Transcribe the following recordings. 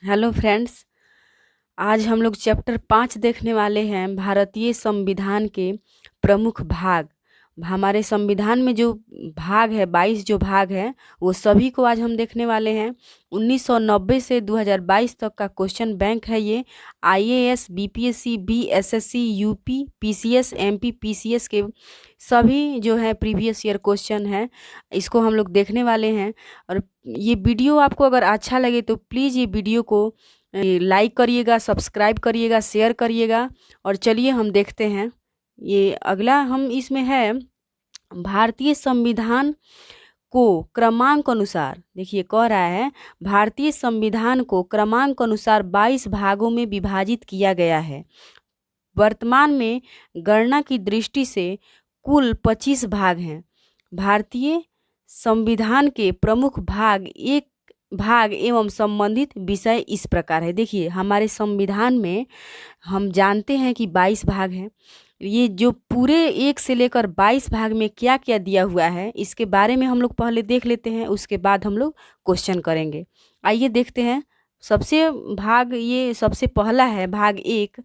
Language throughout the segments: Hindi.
Hello friends. आज हम लोग चैप्टर 5 देखने वाले हैं, भारतीय संविधान के प्रमुख भाग। हमारे संविधान में जो भाग है, 22 जो भाग हैं, वो सभी को आज हम देखने वाले हैं। 1990 से 2022 तक का क्वेश्चन बैंक है ये। IAS, BPSC, BSSC, UP, PCS, MP, PCS के सभी जो है प्रीवियस ईयर क्वेश्चन है, इसको हम लोग देखने वाले हैं। और ये वीडियो आपको अगर अच्छा लगे तो प्लीज़ ये वीडियो को लाइक करिएगा, सब्सक्राइब करिएगा, शेयर करिएगा। और चलिए हम देखते हैं। ये अगला हम इसमें है, भारतीय संविधान को क्रमांक अनुसार, देखिए कह रहा है भारतीय संविधान को क्रमांक अनुसार 22 भागों में विभाजित किया गया है। वर्तमान में गणना की दृष्टि से कुल 25 भाग हैं। भारतीय संविधान के प्रमुख भाग एवं संबंधित विषय इस प्रकार है। देखिए हमारे संविधान में हम जानते हैं कि 22 भाग हैं। ये जो पूरे 1 से लेकर 22 भाग में क्या क्या दिया हुआ है, इसके बारे में हम लोग पहले देख लेते हैं, उसके बाद हम लोग क्वेश्चन करेंगे। आइए देखते हैं। सबसे पहला है भाग 1,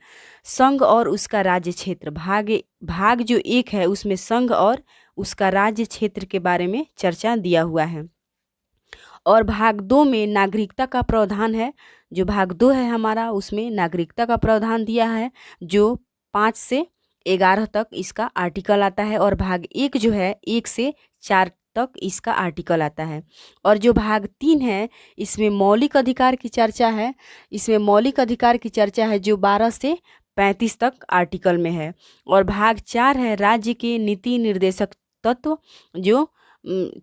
संघ और उसका राज्य क्षेत्र। भाग जो 1 है उसमें संघ और उसका राज्य क्षेत्र के बारे में चर्चा दिया हुआ है। और भाग 2 में नागरिकता का प्रावधान है। जो भाग 2 है हमारा, उसमें नागरिकता का प्रावधान दिया है, जो 5 से 11 तक इसका आर्टिकल आता है। और भाग 1 जो है 1 से 4 तक इसका आर्टिकल आता है। और जो भाग 3 है, इसमें मौलिक अधिकार की चर्चा है। इसमें मौलिक अधिकार की चर्चा है जो 12 से 35 तक आर्टिकल में है। और भाग 4 है राज्य के नीति निर्देशक तत्व, जो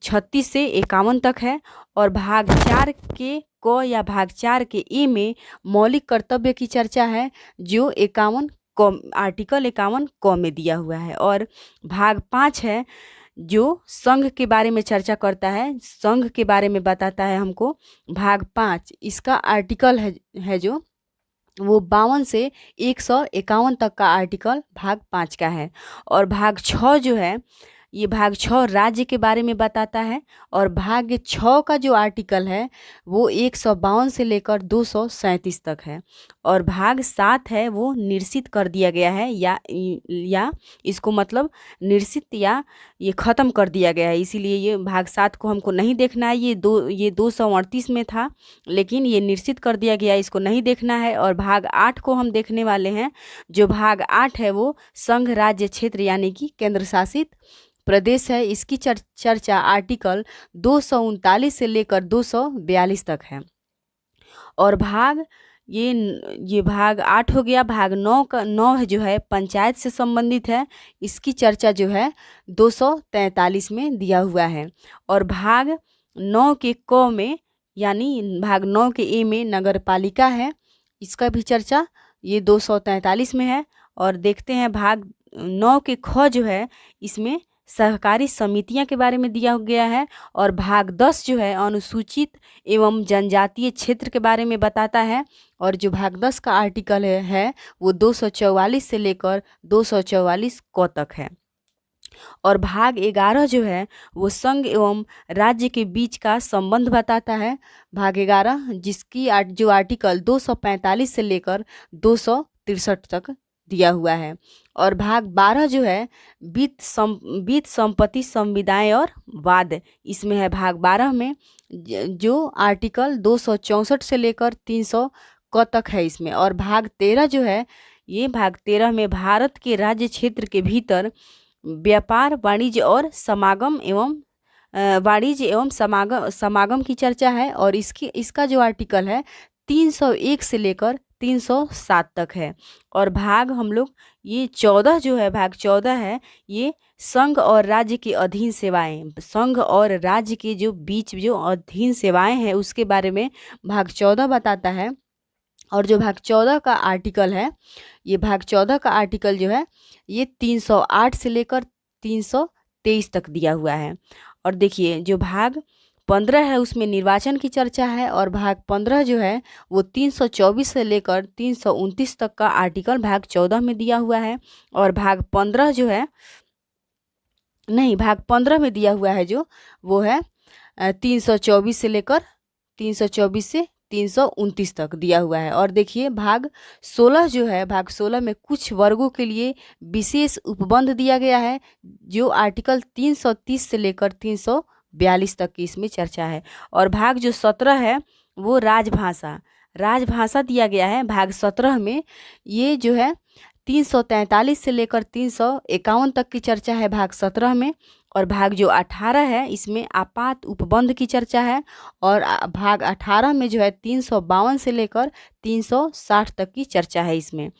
36 से 51 तक है। और भाग 4 के क या भाग 4 के ए में मौलिक कर्तव्य की चर्चा है, जो 51 आर्टिकल 51 क में दिया हुआ है। और भाग 5 है जो संघ के बारे में चर्चा करता है, संघ के बारे में बताता है हमको। भाग 5 इसका आर्टिकल है जो वो 52 से 151 तक का आर्टिकल भाग 5 का है। और भाग 6 जो है, ये भाग 6 राज्य के बारे में बताता है। और भाग 6 का जो आर्टिकल है वो 152 से लेकर 237 तक है। और भाग 7 है वो निरसित कर दिया गया है, या इसको मतलब निरसित या ये ख़त्म कर दिया गया है, इसीलिए ये भाग 7 को हमको नहीं देखना है। ये 238 में था, लेकिन ये निरसित कर दिया गया, इसको नहीं देखना है। और भाग 8 को हम देखने वाले हैं। जो भाग 8 है वो संघ राज्य क्षेत्र यानी कि केंद्र शासित प्रदेश है। इसकी चर्चा आर्टिकल 239 से लेकर 242 तक है। और ये भाग 8 हो गया। भाग 9 है जो है पंचायत से संबंधित है। इसकी चर्चा जो है 243 में दिया हुआ है। और भाग 9 के क में यानी भाग 9 के ए में नगर पालिका है, इसका भी चर्चा ये 243 में है। और देखते हैं भाग 9 के ख जो है, इसमें सहकारी समितियां के बारे में दिया गया है। और भाग 10 जो है अनुसूचित एवं जनजातीय क्षेत्र के बारे में बताता है। और जो भाग 10 का आर्टिकल है वो 244 से लेकर 244 क तक है। और भाग 11 जो है वो संघ एवं राज्य के बीच का संबंध बताता है। भाग 11 जिसकी जो आर्टिकल 245 से लेकर 263 तक दिया हुआ है। और भाग 12 जो है वित्त संपत्ति संविदाएं और वाद, इसमें है भाग 12 में जो आर्टिकल 264 से लेकर 300 क तक है इसमें। और भाग 13 जो है, ये भाग 13 में भारत के राज्य क्षेत्र के भीतर व्यापार वाणिज्य एवं समागम की चर्चा है। और इसका जो आर्टिकल है 301 से लेकर 307 तक है। और भाग हम लोग ये 14 जो है, भाग 14 है, ये संघ और राज्य के अधीन सेवाएं, संघ और राज्य के जो बीच जो अधीन सेवाएं हैं उसके बारे में भाग 14 बताता है। और जो भाग 14 का आर्टिकल है, ये भाग 14 का आर्टिकल जो है ये 308 से लेकर 323 तक दिया हुआ है। और देखिए जो भाग 15 है उसमें निर्वाचन की चर्चा है। और भाग 15 जो है वो 324 से लेकर 329 तक का आर्टिकल भाग 14 में दिया हुआ है। और भाग 15 जो है, नहीं, भाग 15 में दिया हुआ है जो वो है 324 से लेकर 324 से 329 तक दिया हुआ है। और देखिए भाग 16 जो है, भाग 16 में कुछ वर्गों के लिए विशेष उपबंध दिया गया है, जो आर्टिकल 330 से लेकर 342 तक की इसमें चर्चा है। और भाग जो 17 है वो राजभाषा, राजभाषा दिया गया है भाग 17 में। ये जो है 343 से लेकर 351 तक की चर्चा है भाग 17 में। और भाग जो 18 है इसमें आपात उपबंध की चर्चा है। और भाग 18 में जो है 352 से लेकर 360 तक की चर्चा है इसमें।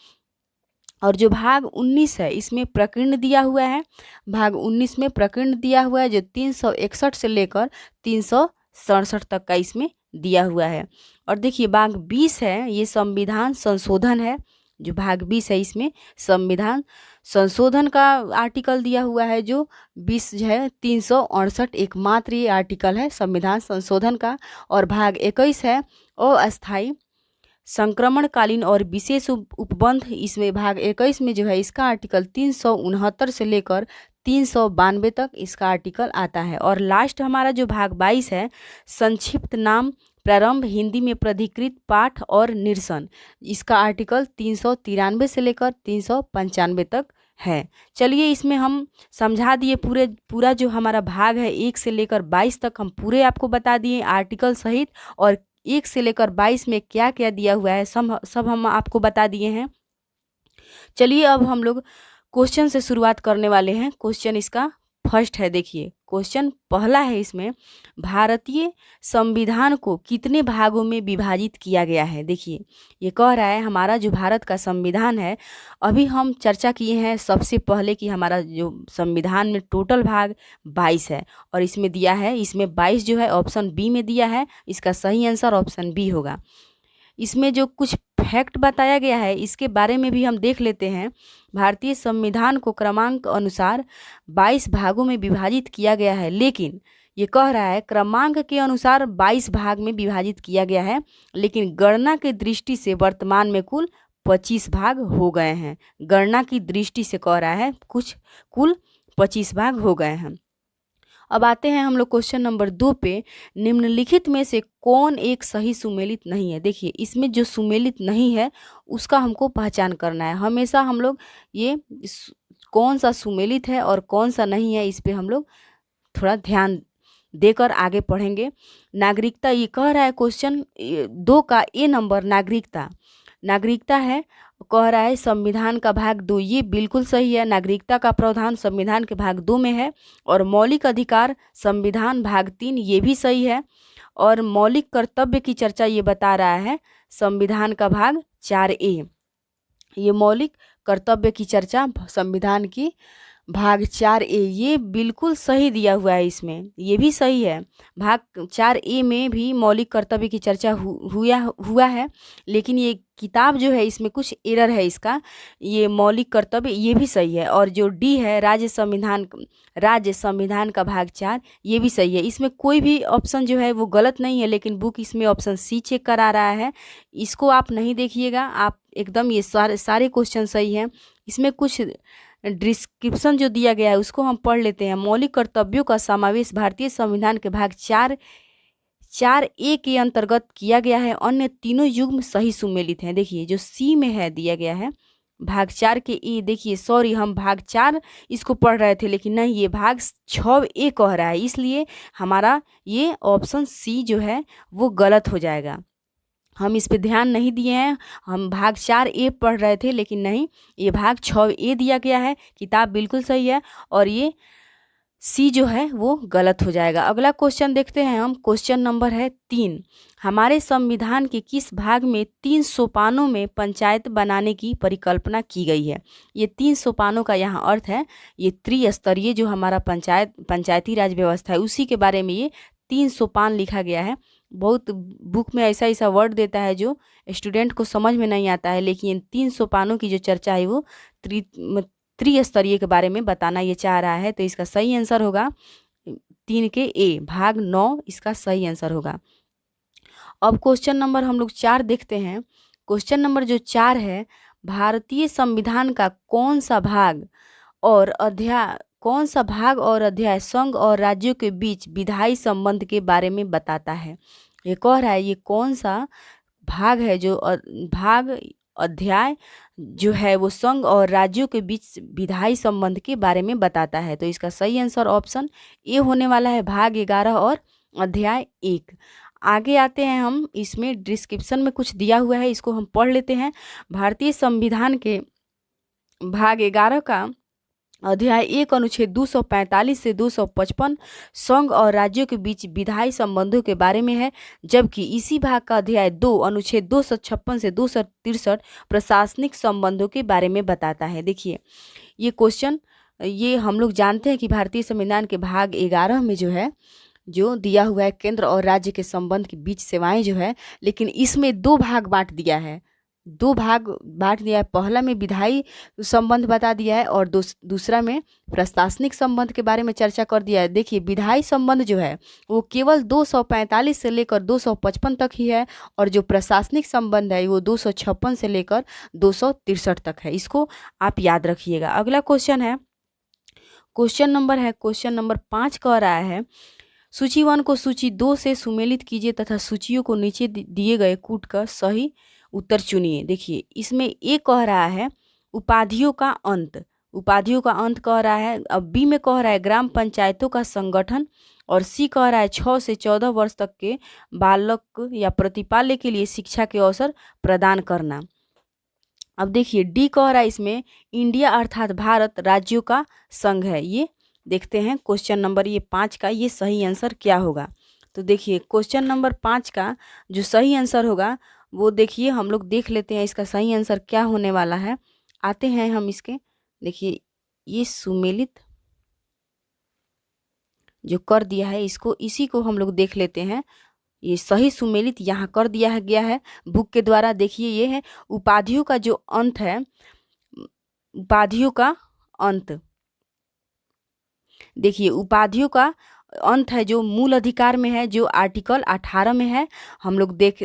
और जो भाग 19 है इसमें प्रकीर्ण दिया हुआ है, भाग 19 में प्रकीर्ण दिया हुआ है जो 361 से लेकर 367 तक का इसमें दिया हुआ है। और देखिए भाग 20 है ये संविधान संशोधन है, जो भाग 20 है इसमें संविधान संशोधन का आर्टिकल दिया हुआ है, जो 20 जो है 368 एकमात्र ये आर्टिकल है संविधान संशोधन का। और भाग 21 है अस्थायी संक्रमणकालीन और विशेष उपबंध, इसमें भाग 21 में जो है इसका आर्टिकल 369 से लेकर 392 तक इसका आर्टिकल आता है। और लास्ट हमारा जो भाग 22 है संक्षिप्त नाम प्रारंभ हिंदी में प्राधिकृत पाठ और निरसन, इसका आर्टिकल 393 से लेकर 395 तक है। चलिए इसमें हम समझा दिए पूरा जो हमारा भाग है 1 से लेकर 22 तक हम पूरे आपको बता दिए आर्टिकल सहित, और 1 से लेकर 22 में क्या क्या दिया हुआ है सब हम आपको बता दिए हैं। चलिए अब हम लोग क्वेश्चन से शुरुआत करने वाले हैं। क्वेश्चन इसका फर्स्ट है, देखिए क्वेश्चन पहला है इसमें, भारतीय संविधान को कितने भागों में विभाजित किया गया है। देखिए ये कह रहा है हमारा जो भारत का संविधान है, अभी हम चर्चा किए हैं सबसे पहले कि हमारा जो संविधान में टोटल भाग 22 है, और इसमें दिया है, इसमें 22 जो है ऑप्शन बी में दिया है, इसका सही आंसर ऑप्शन बी होगा। इसमें जो कुछ फैक्ट बताया गया है इसके बारे में भी हम देख लेते हैं। भारतीय संविधान को क्रमांक अनुसार 22 भागों में विभाजित किया गया है, लेकिन ये कह रहा है क्रमांक के अनुसार 22 भाग में विभाजित किया गया है, लेकिन गणना की दृष्टि से वर्तमान में कुल 25 भाग हो गए हैं। गणना की दृष्टि से कह रहा है कुल 25 भाग हो गए हैं। अब आते हैं हम लोग क्वेश्चन नंबर 2 पे, निम्नलिखित में से कौन एक सही सुमेलित नहीं है। देखिए इसमें जो सुमेलित नहीं है उसका हमको पहचान करना है। हमेशा हम लोग ये कौन सा सुमेलित है और कौन सा नहीं है इस पे हम लोग थोड़ा ध्यान देकर आगे पढ़ेंगे। नागरिकता, ये कह रहा है क्वेश्चन 2 का ए नंबर नागरिकता है, कह रहा है संविधान का भाग 2, ये बिल्कुल सही है। नागरिकता का प्रावधान संविधान के भाग 2 में है। और मौलिक अधिकार संविधान भाग 3, ये भी सही है। और मौलिक कर्तव्य की चर्चा ये बता रहा है संविधान का भाग 4A, ये मौलिक कर्तव्य की चर्चा संविधान की भाग 4A, ये बिल्कुल सही दिया हुआ है, इसमें ये भी सही है। भाग 4A में भी मौलिक कर्तव्य की चर्चा हुआ है, लेकिन ये किताब जो है इसमें कुछ एरर है इसका, ये मौलिक कर्तव्य ये भी सही है। और जो डी है राज्य संविधान का भाग 4, ये भी सही है। इसमें कोई भी ऑप्शन जो है वो गलत नहीं है, लेकिन बुक इसमें ऑप्शन सी चेक करा रहा है, इसको आप नहीं देखिएगा, आप एकदम ये सारे क्वेश्चन सही हैं। इसमें कुछ डिस्क्रिप्शन जो दिया गया है उसको हम पढ़ लेते हैं। मौलिक कर्तव्यों का समावेश भारतीय संविधान के भाग 4A के अंतर्गत किया गया है, अन्य तीनों युग्म सही सुमेलित हैं। देखिए जो सी में है दिया गया है भाग 4 के ए, देखिए सॉरी हम भाग 4 इसको पढ़ रहे थे, लेकिन नहीं ये भाग 6A कह रहा है, इसलिए हमारा ये ऑप्शन सी जो है वो गलत हो जाएगा। हम इस पे ध्यान नहीं दिए हैं, हम भाग 4A पढ़ रहे थे, लेकिन नहीं ये भाग 6A दिया गया है। किताब बिल्कुल सही है और ये सी जो है वो गलत हो जाएगा। अगला क्वेश्चन देखते हैं हम, क्वेश्चन नंबर है 3, हमारे संविधान के किस भाग में 3 सोपानों में पंचायत बनाने की परिकल्पना की गई है। ये 3 सोपानों का यहाँ अर्थ है ये त्रिस्तरीय जो हमारा पंचायती राज व्यवस्था है उसी के बारे में ये 3 सोपान लिखा गया है। बहुत बुक में ऐसा वर्ड देता है जो स्टूडेंट को समझ में नहीं आता है, लेकिन 3 सोपानों की जो चर्चा है वो त्रिस्तरीय के बारे में बताना ये चाह रहा है। तो इसका सही आंसर होगा 3 के ए, भाग 9 इसका सही आंसर होगा। अब क्वेश्चन नंबर हम लोग 4 देखते हैं। क्वेश्चन नंबर जो 4 है, भारतीय संविधान का कौन सा भाग और अध्याय संघ और राज्यों के बीच विधायी संबंध के बारे में बताता है। ये कह रहा है ये कौन सा भाग है जो भाग अध्याय जो है वो संघ और राज्यों के बीच विधायी संबंध के बारे में बताता है। तो इसका सही आंसर ऑप्शन ए होने वाला है, भाग 11 और अध्याय 1। आगे आते हैं हम, इसमें डिस्क्रिप्शन में कुछ दिया हुआ है, इसको हम पढ़ लेते हैं। भारतीय संविधान के भाग 11 का अध्याय 1 अनुच्छेद 245 से 255 संघ और राज्यों के बीच विधायी संबंधों के बारे में है, जबकि इसी भाग का अध्याय 2 अनुच्छेद 256 से 263 प्रशासनिक संबंधों के बारे में बताता है। देखिए ये क्वेश्चन, ये हम लोग जानते हैं कि भारतीय संविधान के भाग 11 में जो है जो दिया हुआ है केंद्र और राज्य के संबंध के बीच सेवाएं जो है, लेकिन इसमें 2 भाग बांट दिया है, 2 भाग बांट दिया है। पहला में विधायी संबंध बता दिया है और दूसरा में प्रशासनिक संबंध के बारे में चर्चा कर दिया है। देखिए विधायी संबंध जो है वो केवल 245 से लेकर 255 तक ही है, और जो प्रशासनिक संबंध है वो 256 से लेकर 263 तक है। इसको आप याद रखिएगा। अगला क्वेश्चन है, क्वेश्चन नंबर 5 कह रहा है सूची 1 को सूची 2 से सुमेलित कीजिए तथा सूचियों को नीचे दिए गए कूट कर सही उत्तर चुनिए। देखिए इसमें ए कह रहा है उपाधियों का अंत, उपाधियों का अंत कह रहा है। अब बी में कह रहा है ग्राम पंचायतों का संगठन, और सी कह रहा है 6 से 14 वर्ष तक के बालक या प्रतिपाल्य के लिए शिक्षा के अवसर प्रदान करना। अब देखिए डी कह रहा है इसमें इंडिया अर्थात भारत राज्यों का संघ है। ये देखते हैं क्वेश्चन नंबर ये 5 का ये सही आंसर क्या होगा। तो देखिए क्वेश्चन नंबर 5 का जो सही आंसर होगा वो देखिए हम लोग देख लेते हैं इसका सही आंसर क्या होने वाला है। आते हैं हम इसके, देखिए ये सुमेलित जो कर दिया है इसको, इसी को हम लोग देख लेते हैं। ये सही सुमेलित यहाँ कर दिया है गया है बुक के द्वारा। देखिए ये है उपाधियों का जो अंत है, उपाधियों का अंत, देखिए उपाधियों का अंत है जो मूल अधिकार में है, जो आर्टिकल 18 में है। हम लोग देख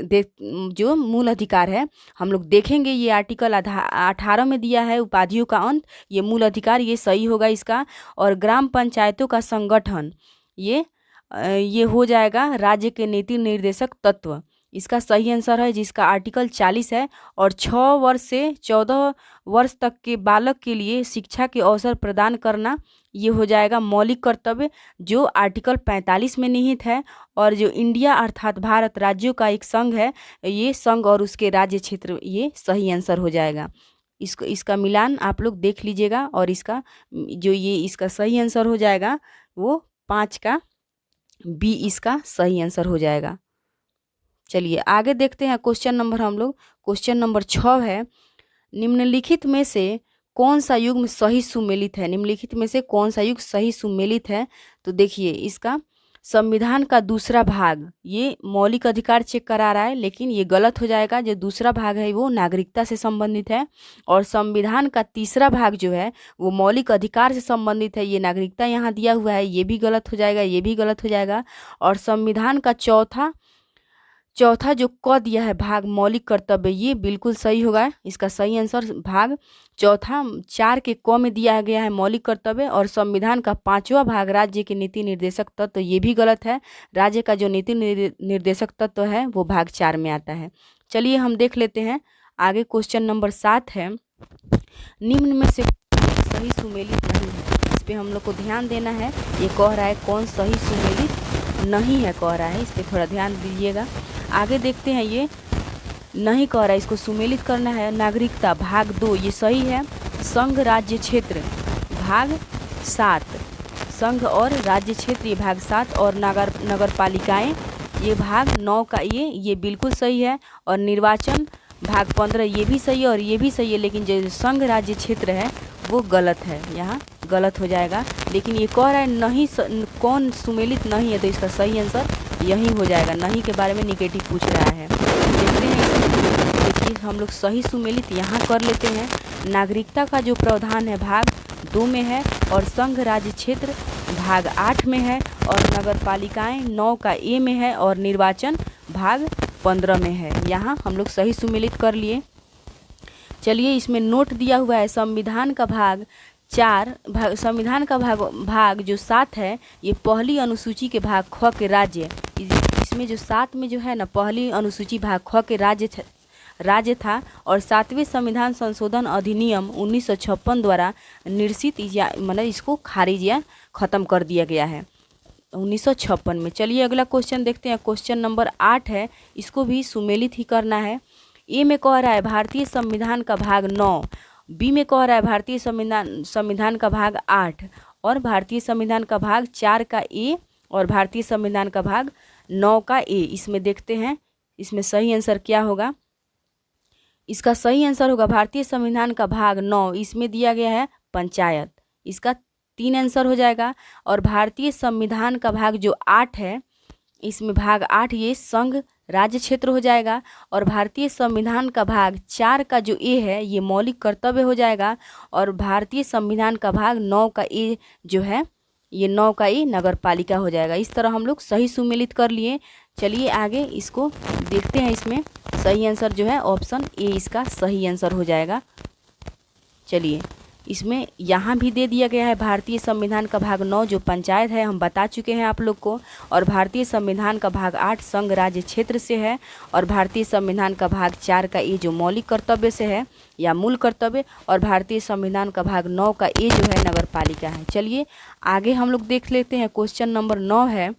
जो मूल अधिकार है हम लोग देखेंगे, ये आर्टिकल 18 में दिया है उपाधियों का अंत, ये मूल अधिकार, ये सही होगा इसका। और ग्राम पंचायतों का संगठन ये हो जाएगा राज्य के नीति निर्देशक तत्व, इसका सही आंसर है जिसका आर्टिकल 40 है। और 6 वर्ष से 14 वर्ष तक के बालक के लिए शिक्षा के अवसर प्रदान करना, ये हो जाएगा मौलिक कर्तव्य जो आर्टिकल 45 में निहित है। और जो इंडिया अर्थात भारत राज्यों का एक संघ है, ये संघ और उसके राज्य क्षेत्र, ये सही आंसर हो जाएगा। इसका मिलान आप लोग देख लीजिएगा, और इसका जो ये इसका सही आंसर हो जाएगा वो 5 का बी इसका सही आंसर हो जाएगा। चलिए आगे देखते हैं क्वेश्चन नंबर, हम लोग क्वेश्चन नंबर 6 है निम्नलिखित में से कौन सा युग्म सही सुमेलित है, निम्नलिखित में से कौन सा युग्म सही सुमेलित है। तो देखिए इसका संविधान का दूसरा भाग ये मौलिक अधिकार चेक करा रहा है, लेकिन ये गलत हो जाएगा। जो दूसरा भाग है वो नागरिकता से संबंधित है, और संविधान का तीसरा भाग जो है वो मौलिक अधिकार से संबंधित है, ये नागरिकता यहाँ दिया हुआ है, ये भी गलत हो जाएगा, ये भी गलत हो जाएगा। और संविधान का चौथा जो क दिया है भाग मौलिक कर्तव्य, ये बिल्कुल सही होगा। इसका सही आंसर भाग चौथा 4 के क में दिया गया है मौलिक कर्तव्य। और संविधान का 5वां भाग राज्य के नीति निर्देशक तत्व, ये भी गलत है। राज्य का जो नीति निर्देशक तत्व है वो भाग 4 में आता है। चलिए हम देख लेते हैं आगे। क्वेश्चन नंबर 7 है निम्न में से सही सुमेलित नहीं है, इस पे हम लोग को ध्यान देना है। ये कह रहा है कौन सही सुमेलित नहीं है, कह रहा है, इस पे थोड़ा ध्यान दीजिएगा। आगे देखते हैं, ये नहीं कह रहा है, इसको सुमेलित करना है। नागरिकता भाग 2 ये सही है। संघ राज्य क्षेत्र भाग 7, संघ और राज्य क्षेत्र ये भाग 7, और नगर पालिकाएँ ये भाग 9 का ये बिल्कुल सही है। और निर्वाचन भाग 15 ये भी सही है और ये भी सही है, लेकिन जो संघ राज्य क्षेत्र है वो गलत है, यहाँ गलत हो जाएगा। लेकिन ये कह रहा है नहीं कौन सुमेलित नहीं है, तो इसका सही आंसर यही हो जाएगा। नहीं के बारे में निगेटिव पूछ रहा है, देखते हैं। देखिए हम लोग सही सुमेलित यहाँ कर लेते हैं। नागरिकता का जो प्रावधान है भाग 2 में है, और संघ राज्य क्षेत्र भाग 8 में है, और नगर पालिकाएँ 9 का ए में है, और निर्वाचन भाग 15 में है। यहाँ हम लोग सही सुमेलित कर लिए। चलिए इसमें नोट दिया हुआ है संविधान का भाग 4 संविधान का भाग जो 7 है, ये पहली अनुसूची के भाग ख के राज्य, इस इसमें जो 7 में जो है ना पहली अनुसूची भाग ख के राज्य था और 7वें संविधान संशोधन अधिनियम 1956 द्वारा निरसित या मतलब इसको खारिज या ख़त्म कर दिया गया है 1956 में। चलिए अगला क्वेश्चन देखते हैं। क्वेश्चन नंबर 8 है, इसको भी सुमेलित ही करना है। ए में कह रहा है भारतीय संविधान का भाग 9, बी में कह रहा है भारतीय संविधान का भाग 8 और भारतीय संविधान का भाग 4 का ए और भारतीय संविधान का भाग 9 का ए। इसमें देखते हैं इसमें सही आंसर क्या होगा। इसका सही आंसर होगा भारतीय संविधान का भाग 9, इसमें दिया गया है पंचायत, इसका 3 आंसर हो जाएगा। और भारतीय संविधान का भाग जो 8 है, इसमें भाग 8 ये संघ राज्य क्षेत्र हो जाएगा। और भारतीय संविधान का भाग 4 का जो ए है ये मौलिक कर्तव्य हो जाएगा। और भारतीय संविधान का भाग 9 का ए जो है ये 9 का ए नगर पालिका हो जाएगा। इस तरह हम लोग सही सुमेलित कर लिए। चलिए आगे इसको देखते हैं। इसमें सही आंसर जो है ऑप्शन ए इसका सही आंसर हो जाएगा। चलिए इसमें यहाँ भी दे दिया गया है भारतीय संविधान का भाग 9 जो पंचायत है, हम बता चुके हैं आप लोग को। और भारतीय संविधान का भाग 8 संघ राज्य क्षेत्र से है। और भारतीय संविधान का भाग 4 का ए जो मौलिक कर्तव्य से है या मूल कर्तव्य। और भारतीय संविधान का भाग 9 का ए जो है नगर पालिका है। चलिए आगे हम लोग देख लेते हैं। क्वेश्चन नंबर 9 है,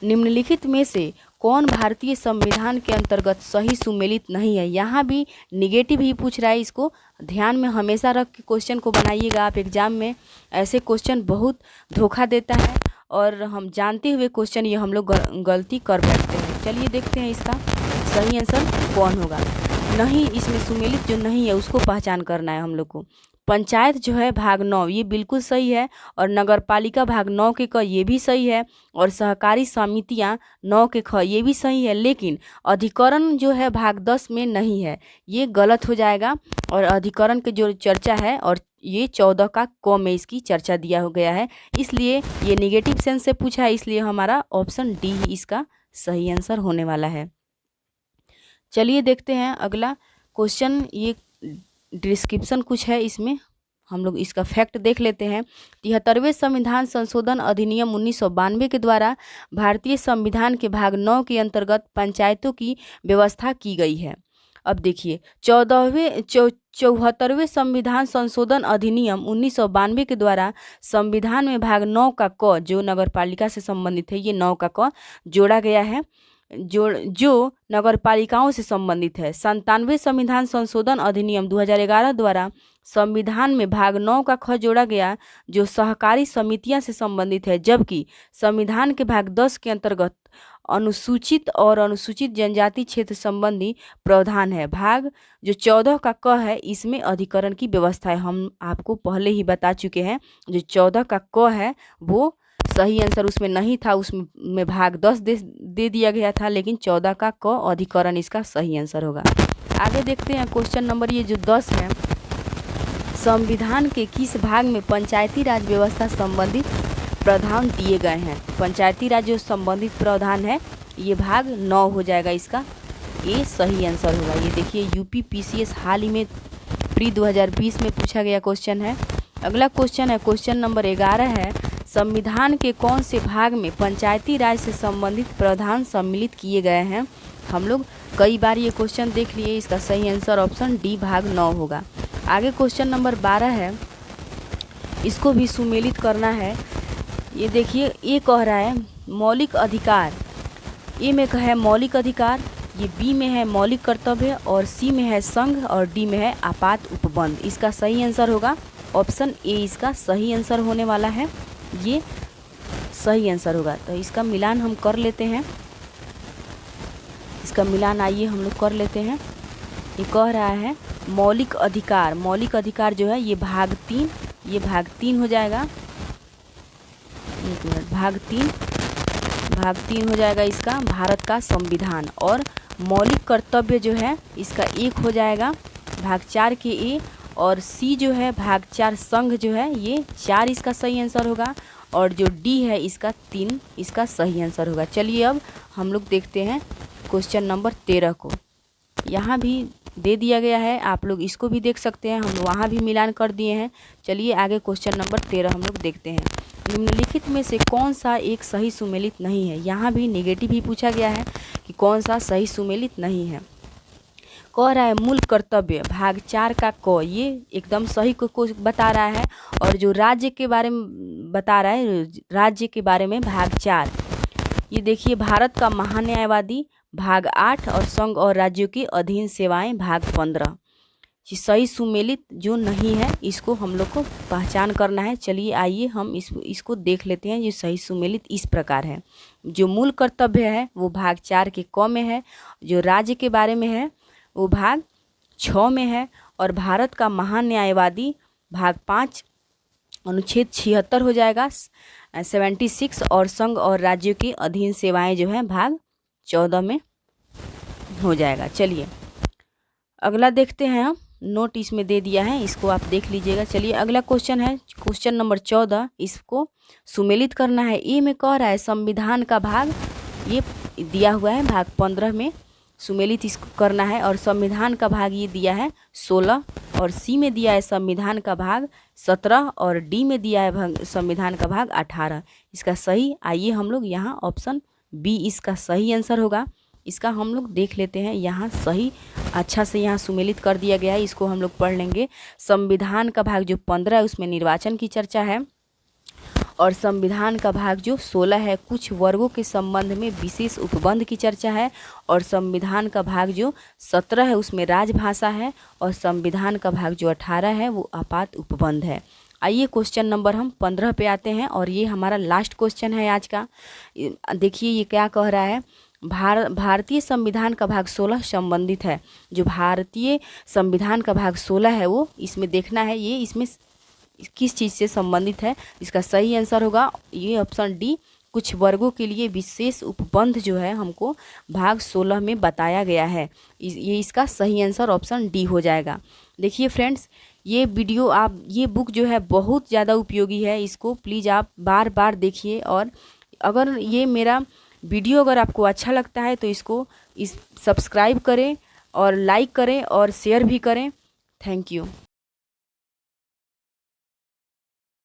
निम्नलिखित में से कौन भारतीय संविधान के अंतर्गत सही सुमेलित नहीं है। यहाँ भी निगेटिव ही पूछ रहा है, इसको ध्यान में हमेशा रख के क्वेश्चन को बनाइएगा आप एग्जाम में। ऐसे क्वेश्चन बहुत धोखा देता है और हम जानते हुए क्वेश्चन ये हम लोग गलती कर बैठते हैं। चलिए देखते हैं इसका सही आंसर कौन होगा। नहीं, इसमें सुमेलित जो नहीं है उसको पहचान करना है हम लोग को। पंचायत जो है भाग 9 ये बिल्कुल सही है। और नगर पालिका भाग 9 के क ये भी सही है। और सहकारी समितियां 9 के ख ये भी सही है। लेकिन अधिकरण जो है भाग 10 में नहीं है, ये गलत हो जाएगा। और अधिकरण के जो चर्चा है और ये 14 का क में इसकी चर्चा दिया हो गया है, इसलिए ये निगेटिव सेंस से पूछा है, इसलिए हमारा ऑप्शन डी ही इसका सही आंसर होने वाला है। चलिए देखते हैं अगला क्वेश्चन। ये डिस्क्रिप्शन कुछ है, इसमें हम लोग इसका फैक्ट देख लेते हैं। 73वें संविधान संशोधन अधिनियम 1992 के द्वारा भारतीय संविधान के भाग 9 के अंतर्गत पंचायतों की व्यवस्था की गई है। अब देखिए 74वें संविधान संशोधन अधिनियम 1992 के द्वारा संविधान में भाग 9 का क जो नगर पालिका से संबंधित है, ये 9 का क जोड़ा गया है जो नगर पालिकाओं से संबंधित है। 97वें संविधान संशोधन अधिनियम 2011 द्वारा संविधान में भाग 9 का ख जोड़ा गया जो सहकारी समितियां से संबंधित है। जबकि संविधान के भाग 10 के अंतर्गत अनुसूचित और अनुसूचित जनजाति क्षेत्र संबंधी प्रावधान है। भाग जो 14 का क है इसमें अधिकरण की व्यवस्था है। हम आपको पहले ही बता चुके हैं, जो 14 का क है वो सही आंसर उसमें नहीं था, उसमें भाग 10 दे दिया गया था, लेकिन 14 का क अधिकरण इसका सही आंसर होगा। आगे देखते हैं क्वेश्चन नंबर ये जो 10 है, संविधान के किस भाग में पंचायती राज व्यवस्था संबंधित प्रावधान दिए गए हैं। पंचायती राज जो संबंधित प्रावधान है ये भाग 9 हो जाएगा, इसका ये सही आंसर होगा। ये देखिए यूपी पीसीएस हाल ही में प्री 2020 में पूछा गया क्वेश्चन है। अगला क्वेश्चन है क्वेश्चन नंबर 11 है, संविधान के कौन से भाग में पंचायती राज से संबंधित प्रावधान सम्मिलित किए गए हैं। हम लोग कई बार ये क्वेश्चन देख लिए, इसका सही आंसर ऑप्शन डी भाग 9 होगा। आगे क्वेश्चन नंबर 12 है, इसको भी सुमेलित करना है। ये देखिए ये कह रहा है मौलिक अधिकार, ए में है मौलिक अधिकार, ये बी में है मौलिक कर्तव्य और सी में है संघ और डी में है आपात उपबंध। इसका सही आंसर होगा ऑप्शन ए, इसका सही आंसर होने वाला है, ये सही आंसर होगा। तो इसका मिलान हम कर लेते हैं, इसका मिलान आइए हम लोग कर लेते हैं। ये कह रहा है मौलिक अधिकार, मौलिक अधिकार जो है ये भाग 3, ये भाग 3 हो जाएगा। एक मिनट, भाग 3 हो जाएगा इसका भारत का संविधान। और मौलिक कर्तव्य जो है इसका 1 हो जाएगा भाग 4 के ए। और सी जो है भाग 4 संघ जो है ये 4 इसका सही आंसर होगा। और जो डी है इसका 3 इसका सही आंसर होगा। चलिए अब हम लोग देखते हैं क्वेश्चन नंबर 13 को। यहाँ भी दे दिया गया है, आप लोग इसको भी देख सकते हैं, हम वहाँ भी मिलान कर दिए हैं। चलिए आगे क्वेश्चन नंबर 13 हम लोग देखते हैं। निम्नलिखित में से कौन सा एक सही सुमेलित नहीं है। यहाँ भी नेगेटिव ही पूछा गया है कि कौन सा सही सुमेलित नहीं है। कह रहा है मूल कर्तव्य भाग 4 का क, ये एकदम सही को बता रहा है। और जो राज्य के बारे में बता रहा है, राज्य के बारे में भाग 4, ये देखिए भारत का महान्यायवादी भाग 8 और संघ और राज्यों की अधीन सेवाएं भाग 15। ये सही सुमेलित जो नहीं है इसको हम लोग को पहचान करना है। चलिए आइए हम इसको देख लेते हैं। ये सही सुमेलित इस प्रकार है। जो मूल कर्तव्य है वो भाग 4 के क में है। जो राज्य के बारे में है वो भाग 6 में है। और भारत का महान्यायवादी भाग 5 अनुच्छेद 76 हो जाएगा 76। और संघ और राज्यों की अधीन सेवाएं जो है भाग 14 में हो जाएगा। चलिए अगला देखते हैं हम। नोट इसमें दे दिया है, इसको आप देख लीजिएगा। चलिए अगला क्वेश्चन है क्वेश्चन नंबर 14। इसको सुमेलित करना है। ए में कह रहा है संविधान का भाग, ये दिया हुआ है भाग 15 में सुमेलित इसको करना है। और संविधान का भाग ये दिया है 16। और सी में दिया है संविधान का भाग 17। और डी में दिया है संविधान का भाग 18। इसका सही आइए हम लोग यहाँ ऑप्शन बी इसका सही आंसर होगा। इसका हम लोग देख लेते हैं। यहाँ सही अच्छा से यहाँ सुमेलित कर दिया गया है। इसको हम लोग पढ़ लेंगे। संविधान का भाग जो 15 है उसमें निर्वाचन की चर्चा है। और संविधान का भाग जो 16 है कुछ वर्गों के संबंध में विशेष उपबंध की चर्चा है। और संविधान का भाग जो 17 है उसमें राजभाषा है। और संविधान का भाग जो 18 है वो आपात उपबंध है। आइए क्वेश्चन नंबर हम 15 पे आते हैं। और ये हमारा लास्ट क्वेश्चन है आज का। देखिए ये क्या कह रहा है। भारतीय संविधान का भाग 16 संबंधित है। जो भारतीय संविधान का भाग 16 है वो इसमें देखना है ये इसमें किस चीज़ से संबंधित है। इसका सही आंसर होगा ये ऑप्शन डी, कुछ वर्गों के लिए विशेष उपबंध जो है हमको भाग 16 में बताया गया है। ये इसका सही आंसर ऑप्शन डी हो जाएगा। देखिए फ्रेंड्स ये वीडियो आप ये बुक जो है बहुत ज़्यादा उपयोगी है। इसको प्लीज़ आप बार बार देखिए। और अगर ये मेरा वीडियो अगर आपको अच्छा लगता है तो इसको सब्सक्राइब करें और लाइक करें और शेयर भी करें। Thank you.